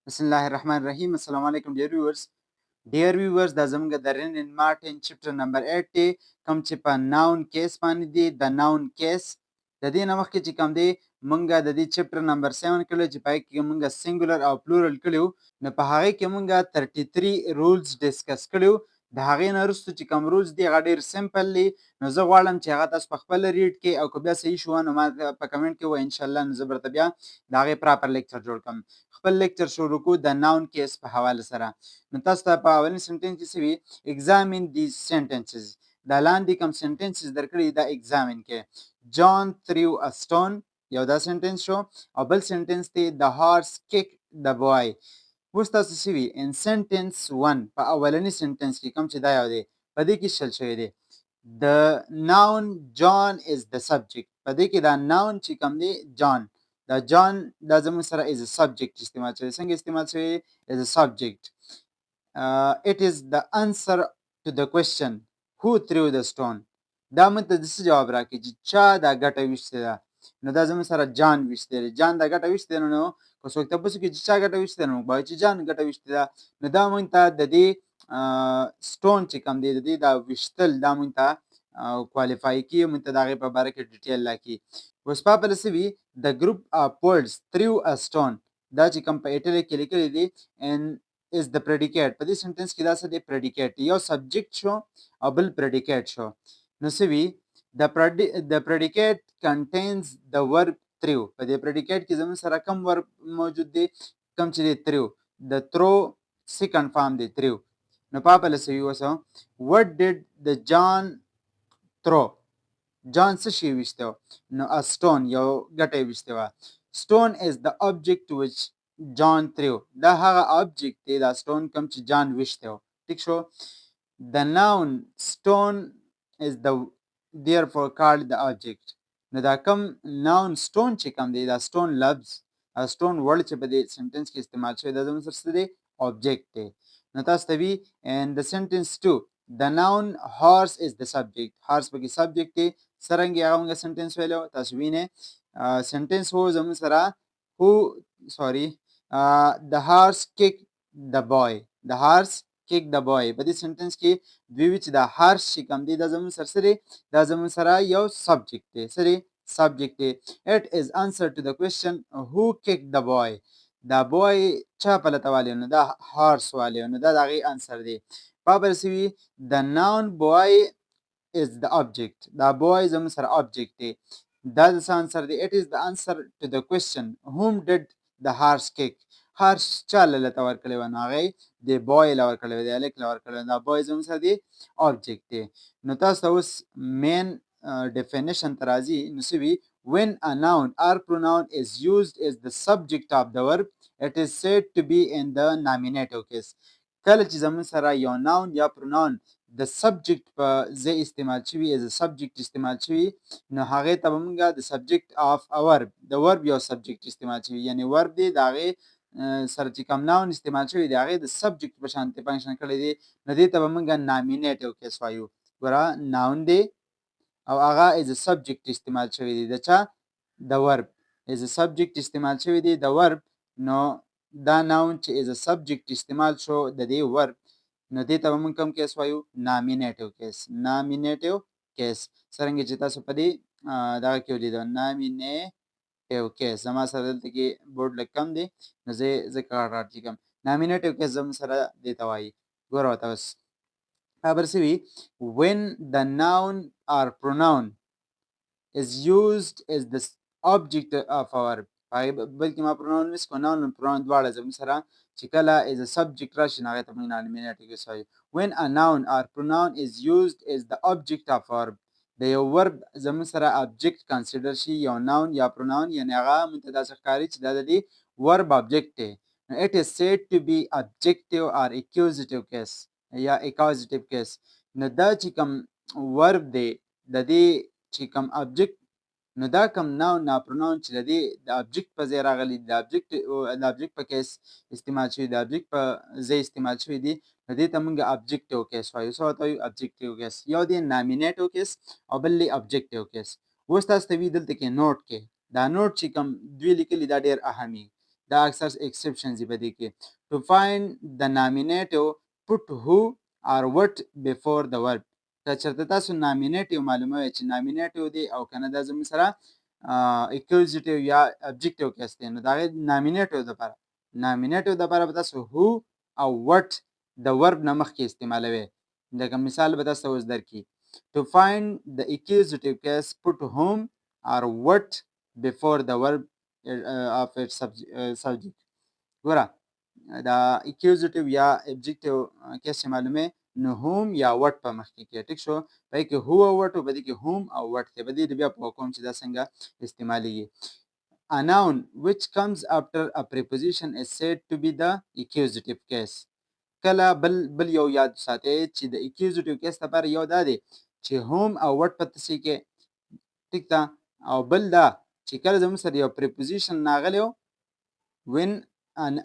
بسم الله الرحمن الرحیم. السلام علیکم ډیر ویورز. ډیر ویورز دا زموږ د رن ان مارټن چپټر نمبر 8 دی، کوم چې په ناون کیس باندې دی. د ناون کیس د دې نه مخکې چې کوم دی مونږ د دې چپټر نمبر 7 کړی چې پای کې مونږ سنګولر او پلورل کړیو. نو په هغه کې مونږ 33 رولز ډیسکس کړیو. د هغې نه وروسته چې کوم رولز دی هغه ډېر سمپل دی. نو زه غواړم چې هغه تاسو په خپله ریډ کړئ او که بیا صحیح شو نو ما په کمنټ کې ووایئ انشاءالله. نو زه به درته بیا د هغې پراپر لیکچر جوړ کړم. خپل لیکچر شروع کوو د ناون کیس په حواله سره. نو تاسو ته په اولین سنټنس کې څه وي؟ ایگزامین دیز سنټنسز. دا لاندې کوم سنټنسز درکړي دا ایگزامین کې. جان threw a stone یو دا سنټنس شو، او بل سنټنس دی the horse kicked the boy. اوس تاسو څه وي؟ ان سنټنس 1 په اولنی سنټنس کې کوم چې دا یو دی په دې کې شل شوی دی. The noun John is the subject. په دې کې دا noun چې کوم دی John، دا جان دا زموږ سره از سبجیکټ استعمال شوی. څنګه استعمال شوی؟ از سبجیکټ. it is the answer to the question who threw the stone. دا موږ ته د څه جواب راکړي چې چا دا ګټه ویشتې ده. نو دا زموږ سره جان ویشتې ده. جان دا ګټه ویشتې ده. نو که څوک تپوس وکړي چې چا ګټه ویشتې ده نو موږ وایو چې جان ګټه ویشتې ده. نو دا موږ ته د دې سټون چې کوم دی د دې دا ویشتل دا موږ ته کوالیفای کیږي. موږ ته د هغې په باره کې ډیټیل راکړي. اوس په پله څه وي؟ the group of words threw a stone. دا چې کوم په ایټلی کې لیکلی دی and is the predicate. په دې سنټنس کې دا څه دی؟ predicate. یو سبجیکټ شو او بل predicate شو. نو څه وي؟ the predicate contains the verb threw. په دې predicate کې زموږ سره کوم verb موجود دی؟ کوم چې دی threw. the throw second form دی threw. نو په پله څه وي اوس؟ what did the John throw. جان څه شی ویشته و؟ نو a stone یو ګټه یې ویشته وه. stone is the object which John threw. دا هغه object دی دا stone کوم چې جان ویشته و. ټیک شو؟ the noun stone is the therefore called the object. نو دا کوم noun stone چې کوم دی دا stone لفظ stone word چې په دې سنټنس کې استعمال شوی دا زموږ سره څه دی؟ object دی. نو تاسو ته وي and the sentence 2 the noun horse is the subject. horse پکې subject دی. څرنګه هغه موږ سنټنس ویلو تاسو وینئ. سنټنس هو زموږ سره the horse kicked the boy. the horse kicked the boy. په دې سنټنس کې دوی وی چې دا هارس چې کوم دی دا زموږ سره څه دی؟ دا زموږ سره یو سبجیکټ دی. څه دی؟ سبجیکټ دی. it is answer to the question who kicked the boy. دا boy چا پلته والی نو دا هارس والی نو دا د هغې انسر دی. په بل څه وي؟ the noun boy is the object. دا boy زموږ سره object دی. دا د څه انسر دی؟ it is the answer to the question whom did the horse kick. horse چا لته ورکړی و؟ نو هغې د boy له ورکړی و، د هلک له ورکړی و. دا boy زموږ سره دی object دی. نو تاسو ته اوس مین definition ته راځي. نو څه وي؟ when a noun or pronoun is used as the subject of the verb it is said to be in the nominative case. کله چې زموږ سره یو noun یا pronoun د سبجیکټ په ځای استعمال شوي از سبجیکټ استعمال شوي نو هغې ته به موږ د سبجیکټ آف ا ورب د ورب یو سبجیکټ استعمال شوي یعنی ورب دی د هغې سره چې کوم ناون استعمال شوی دی هغې د سبجیکټ په شانتې فنکشن کړی دی نو دې ته به موږ نامینیټیو کیس وایو. ګوره ناون دی او هغه از سبجیکټ استعمال شوی دی د چا؟ د ورب. از سبجیکټ استعمال شوی دی د ورب. نو دا ناون چې از سبجیکټ استعمال شو د دې ورب نو دې ته به موږ کوم کیس وایو؟ نامینیټیو کیس. نامینیټیو کیس څرنګه چې تاسو په دې دغه کې ولیدو نامینیټیو کیس. زما سره دلته کې بورډ لږ کم دی نو زه کاټ لیکم. نامینیټیو کیس زموږ سره دې ته وایي. ګوره ورته اوس خبر څه وي؟ when the noun or pronoun is used as the object of a verb. بلکې ما pronoun miss کو noun and pronoun دواړه زموږ سره چې کله as a subject راشي نو هغې ته موږ nominative کیس وایو. when a noun or pronoun is used as the object of a verb د یو ورب زموږ سره object consider شي یو noun یا pronoun یعنی هغه موږ ته داسې ښکاري چې دا د دې verb object دی. it is said to be adjective or accusative case یا accusative case. نو دا چې کوم verb دی د دې چې کوم object نو دا کوم noun یا pronoun چې د دې د object په ځای راغلی د object په کیس استعمال شوي د object په ځای استعمال شوي دي نو دې ته موږ objective case وایو. څه ورته وایو؟ objective case. یو دی nominative case او بل دی objective case. اوس تاسو ته وي دلته کې نوټ کې دا نوټ چې کوم دوی لیکلي دا ډېر اهم وي. دا اکثر exceptions دي په دې کې. To find the nominative put who or what before the verb. که چېرته تاسو nominative معلوموئ چې nominative دی او که نه دا زموږ سره accusative یا objective کیس دی نو د هغې nominative دپاره به تاسو who او what د verb نه مخکې استعمالوئ. لکه مثال به تاسو ته اوس درکړي. To find the accusative case, put whom or what before the verb of its subject. ګوره دا accusative یا objective کیس چې معلومې نو whom یا what په مخکې کې ټیک شو. په دې کې who او what په دې کې whom او what دی. په دې بیا پوه کوم چې دا څنګه استعمالیږي. A noun which comes after a preposition is said to be the accusative case. کله بل یو یاد ساتئ چې د accusative case لپاره یو دا دی چې whom او what په تسې کې ټیک ده او بل دا چې کله زموږ سره یو preposition راغلی و when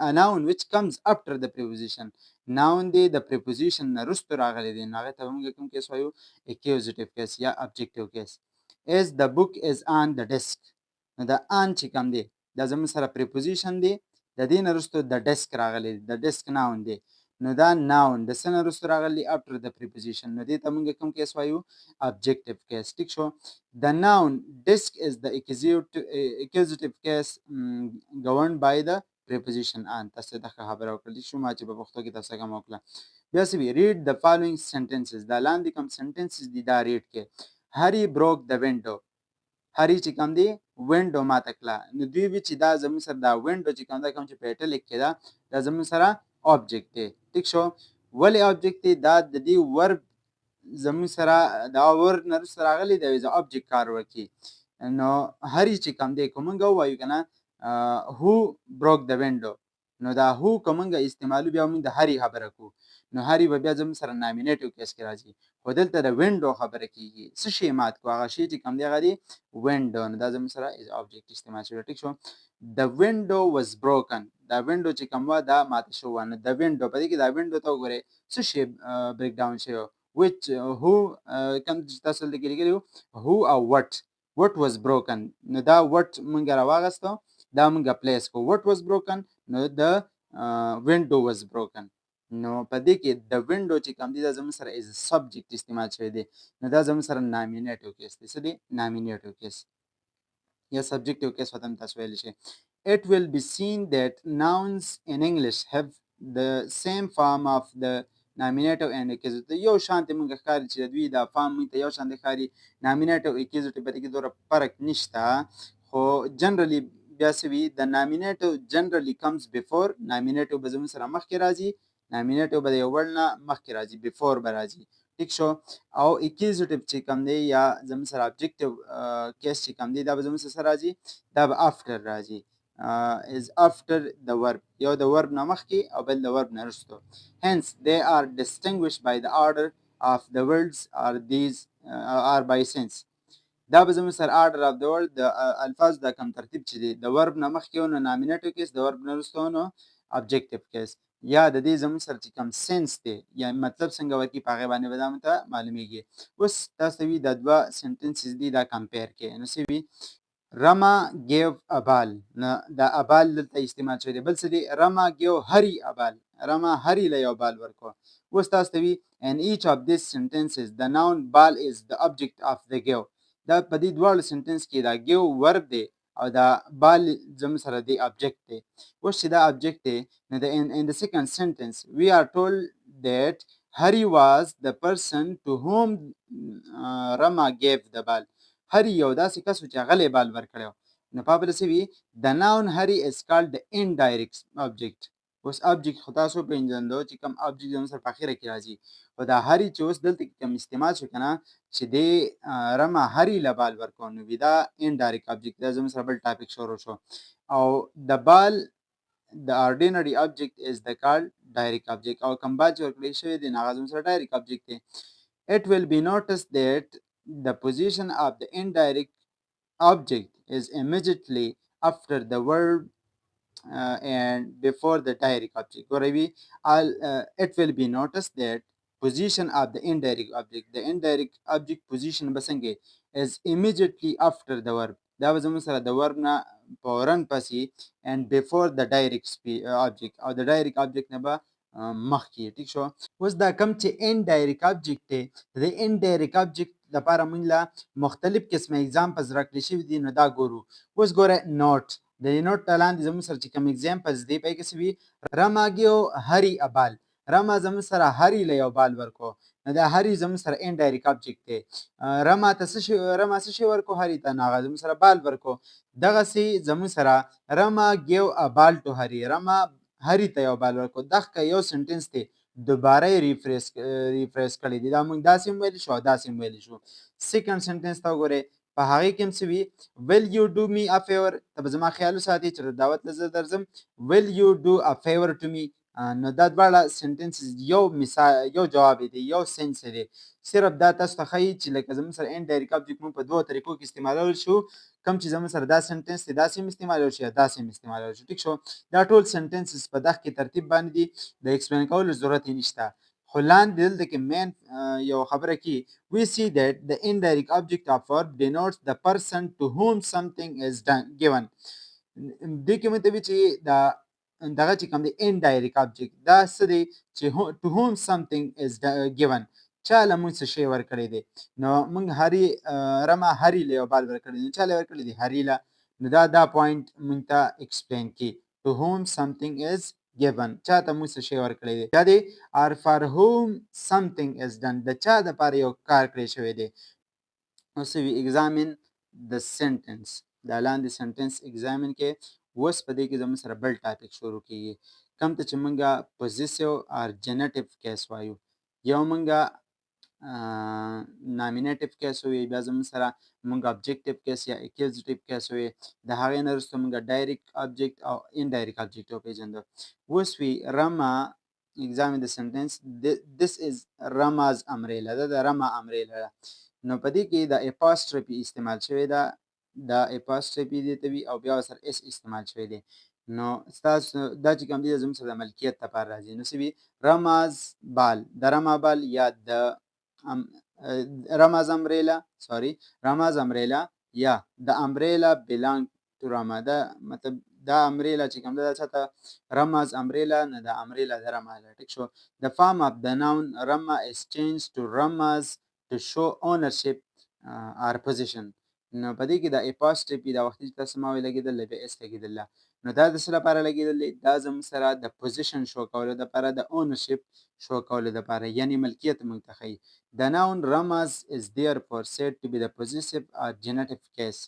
a noun which comes after the preposition noun دی د preposition نه وروسته راغلی دی نو هغې ته به موږ کوم کیس وایو accusative case یا objective case. As the book is on the desk نو د on چې کوم دی دا زموږ سره preposition دی د دې نه وروسته د desk راغلی دی د desk noun دی نو دا noun د څه نه وروسته راغلی after the preposition نو دې ته موږ کوم کیس وایو objective case ټیک شو. The noun desk is the accusative case governed by the preposition on. تاسو ته خبره وکړل شو ما چې په پښتو کې تاسو کوم وکړه. بیا څه وی read the following sentences. دا لاندې کوم sentences دي دا read کې. Harry broke the window. هری چې کوم دی وینډو ماته کړه نو دوی وی چې دا زموږ سره دا وینډو چې کوم دا کوم چې په ایټلیک کې ده دا زموږ سره object دی ټیک شو. ولې object دی دا د دې ورب زموږ سره دا ورب نه وروسته راغلی دی د object کار وکړي نو هری چې کوم دی که موږ ووایو که نه who broke the window نو دا هو که موږ استعمالو بیا موږ د هری خبره کوو نو هری به بیا زموږ سره نامینیټیو کیس کې راځي خو دلته د وینډو خبره کیږي څه شی مات کو هغه شی چې کوم دی هغه دی وینډو نو دا زموږ سره از object استعمال شوی ټیک شو. The window was broken. دا وینډو چې کوم و دا ماته شو نو د وینډو په دې کې دا وینډو ته وګورئ څه شی بریک ډاون شوی which who کوم چې تاسو دلته لیکلي who او what was broken نو دا what مونږ راواغستو دا مونږ پلیس کو what was broken نو د window was broken نو په دې کې د window چې کوم دی دا زموږ سره از subject استعمال شوی دی نو دا زموږ سره nominative case دی څه دی nominative case یا subjective case ورته هم تاسو ویلی شئ. It will be seen that nouns in English have the same form of the nominative and accusative. یو شانتې موږ ښکاري چې د دوی دا فارم موږ ته یو شانتې ښکاري nominative accusative په دې کې دومره فرق نشته خو generally بیا څه وي د nominative generally comes before nominative به زموږ سره مخکې راځي nominative به د یو وړ نه مخکې راځي before به راځي ټیک شو او accusative چې کوم دی یا زموږ سره objective case چې کوم دی دا به زموږ سره راځي دا به after راځي is after the verb یو د verb نه مخکې او بل د verb نه وروسته hence they are distinguished by the order of the words or these are by sense دا به زموږ سره order of the word د الفاظ د کوم ترتیب چې دی د verb نه مخکې نو nominative case د verb نه وروسته نو objective case یا د دې زموږ سره چې کوم سنس دی یا مطلب څنګه ورکړي په هغې باندې به دا موږ ته معلومیږي. اوس تاسو وي دا دوه سنټنسز دي دا کمپیر کړئ نو څه وي Rama gave a ball نو دا a ball دلته استعمال شوی دی بل څه دی Rama gave Hari a ball Rama Hari له یو بال ورکړو. اوس تاسو ته وي in each of these sentences the noun ball is the object of the give دا په دې دواړو سنټنس کې دا give verb دی او دا ball زموږ سره دی object دی. اوس چې دا object دی نو in the second sentence we are told that Hari was the person to whom Rama gave the ball. هری یو داسې کس و چې هغه له بال ورکړی نو په بله څه وي the noun Hari is called the indirect object. اوس object خو تاسو پېژندو چې کوم object زموږ سره په اخره کې راځي خو دا هری چې اوس دلته کې کوم استعمال شو که نه چې دی رما هری له بال ورکړو نو وي دا indirect object دا زموږ سره بل ټاپک شروع شو او the ball the ordinary object is the called direct object او کوم بال چې ورکړی شوی دی نو هغه زموږ سره direct object دی. It will be noticed that the position of the indirect object is immediately after the verb and before the direct object. It will be noticed that position of the indirect object position بسنګ is immediately after the verb دا به زموږ سره د ورب نه په رن پسې and before the direct object او د direct object نه به مخکې. ټیک شو. اوس دا کوم چې indirect object دی د indirect object لپاره موږ له مختلف قسمه examples راکړي شوي دي. نو دا ګورو. اوس ګوره نوټ د نوټ لاندې زموږ سره چې کوم examples دی په کې څه وي رما ګیو هری ابال. رما زموږ سره هری له یو بال ورکو. نو دا هری زموږ سره indirect object دی. رما ته څه شی ورکو هری ته نو هغه زموږ سره بال ورکو. دغسې زموږ سره رما ګیو ا بال ټو هری. رما هری ته یو بال ورکو. دغه یو سنټنس دی دوباره ریفریش کړی دی. دا موږ داسې هم ویلی شو او داسې هم ویلی شو. سیکنډ سنټنس ته وګورئ په هغې کې هم څه وي will you do me a favor. ته به زما خیال وساتئ چې د دعوت له زه درځم will you do a favor to me. نو دا دواړه سنټنس یو جواب دی یو سنس دی. صرف دا تاسو ته ښایي چې لکه زموږ سره indirect object موږ په دوو طریقو کې استعمالولی شو. کوم چې زموږ سره دا سنټنس دی داسې هم استعمالولی شو یا داسې هم استعمالولی شو. ټیک شو. دا ټول سنټنسز په دغه کې ترتیب باندې دي د ایکسپلین کولو ضرورت یې نشته. خو لاندې دلته کې مین یو خبره کې we see that the indirect object of verb denotes the person to whom something is given. دې کې مونږ ته وي چې دا دغه چې کوم دی indirect object دا څه دی چې to whom something is given چا له مونږ څه شی ورکړی دی. نو مونږ هري رما هري له یو بال ورکړی دی. چا له ورکړی دی هري له. نو دا پوینټ مونږ ته ایکسپلین کی to whom something is given چا ته مونږ څه شی ورکړی دی. دا دی or for whom something is done د چا دپاره یو کار کړی شوی دی. اوس we examine the sentence. دا لاندې سنټنس examine کې اوس په دې کې زموږ سره بل ټاپک شروع کیږي کوم ته چې مونږه possessive or genitive case وایو. یو مونږه nominative case وي بیا زموږ سره مونږ objective case یا accusative case وي. د هغې نه وروسته مونږ direct object او indirect object وپېژندو. اوس وي رما examine the sentence this is Rama's umbrella. دا د رما umbrella ده. نو په دې کې د apostrophe استعمال شوی ده. دا apostrophe دې ته وي او بیا ورسره اس استعمال شوی دی. نو ستاسو دا چې کوم دی زموږ سره د ملکیت لپاره راځي. نو څه وي رماز بال د رما بال یا د رماز امبریلا رماز امبریلا یا د امبریلا belong to رما. دا مطلب دا امبریلا چې کوم ده دا چاته رماز امبریلا نه د امبریلا د رما ده. ټیک شو. the form of the noun رما is changed to رماز to show ownership or position. نو په دې کې د apostrophe دا وخت چې تاسو ما وی لګېدل بیا اس لګېدل. نو دا د څه لپاره لګېدل دی دا زموږ سره د پوزیشن شو کولو دپاره د اونرشپ شو کولو دپاره یعنې ملکیت موږ ته ښیي. The noun Ramas is therefore said to be the possessive or genitive case.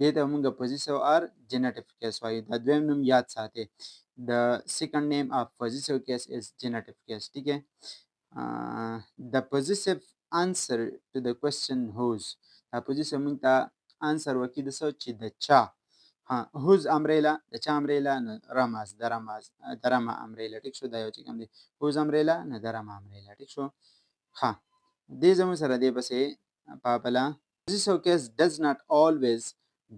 دې ته موږ possessive or genitive case وایو. دا دویم نوم یاد ساتئ. The second name of possessive case is genitive case. ٹھیک ہے. The possessive answer to the question whose. دا possessive موږ ته answer وکړي د څه چې د چا. whose umbrella د چا umbrella نو رماز د رما umbrella. ټیک شو. دا یو چې کوم دی whose umbrella نو د رما umbrella. ټیک شو. دې زموږ سره دې پسې پاپله possessive case does not always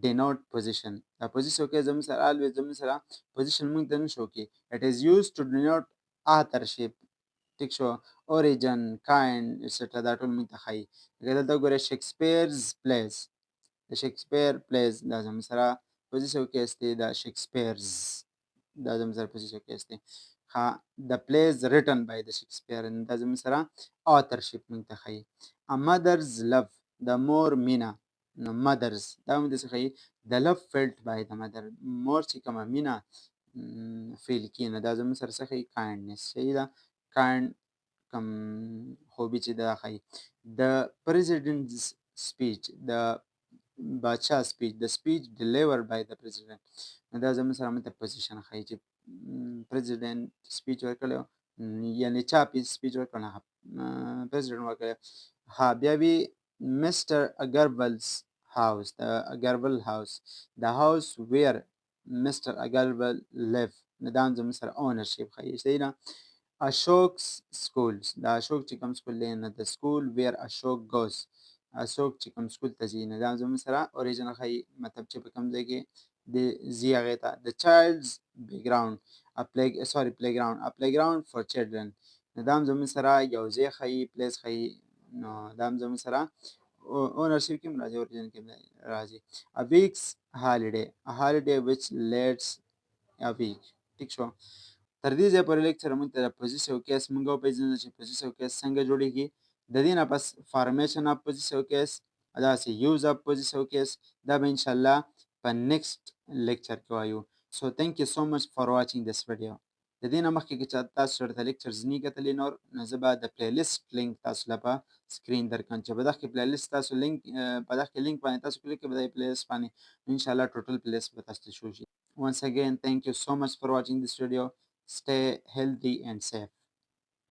denote position. دا possessive case زموږ سره always زموږ سره position موږ ته نه شو کې. it is used to denote authorship. ټیک شو. origin kind etc. دا ټول موږ ته ښایي. لکه دلته وګورئ Shakespeare's plays. د شکسپیر plays دا زموږ سره possessive case دی. دا Shakespeare's دا زموږ سره possessive case دی. the plays written by the Shakespeare دا زموږ سره authorship موږ ته ښایي. a mother's love the more مینه نو mothers دا موږ ته څه ښایي the love felt by the mother مور چې کومه مینه فیل کیږي نو دا زموږ سره څه ښایي kindness. صحیح ده. kind کوم خوبي چې دا ښایي. the president's speech د بادشاه speech the speech delivered by the president نو دا زموږ سره موږ ته position ښایي چې president speech ورکړی یعنې چا speech ورکړی president ورکړی. بیا وي Mr. Agarwal's house the Agarwal house the house where Mr. Agarwal live نو دا هم زموږ سره ownership ښایي. صحیح ده. Ashok's schools دا اشوک چې کوم سکول دی نو the school where Ashok goes اشوک چې کوم سکول ته ځي نو دا هم زموږ سره original ښایي مطلب چې په کوم ځای کې د ځي هغې ته. the child's background playground a playground for children نو دا هم زموږ سره یو ځای ښایي place ښایي. نو دا هم زموږ سره ownership کې هم راځي original کې هم راځي. a week's holiday, a holiday which lasts a week. ټیک شو. تر دې ځایه پورې لیکچر موږ ته د پوزیسیو کیس موږ وپېژندل چې پوزیسیو کیس څنګه جوړیږي. د دې نه پس فارمیشن اف پوزیسیو کیس، داسې یوز اف پوزیسیو کیس، دا به انشاءالله په نیکسټ لیکچر کې وایو. سو تhank you so much for watching this video. د دې نه مخکې که چا تاسو ورته لیکچرز نه کتلي نور، نو زه به د پلی لیست لینک تاسو له په سکرین درکړم چې په دغه کې پلی لیست تاسو لینک په دغه کې لینک باندې تاسو کلیک کړئ په دغه پلی لیست باندې، انشاءالله ټوټل پلی لیست به تاسو ته شو شي. Once again, thank you so much for watching this video. Stay healthy and safe.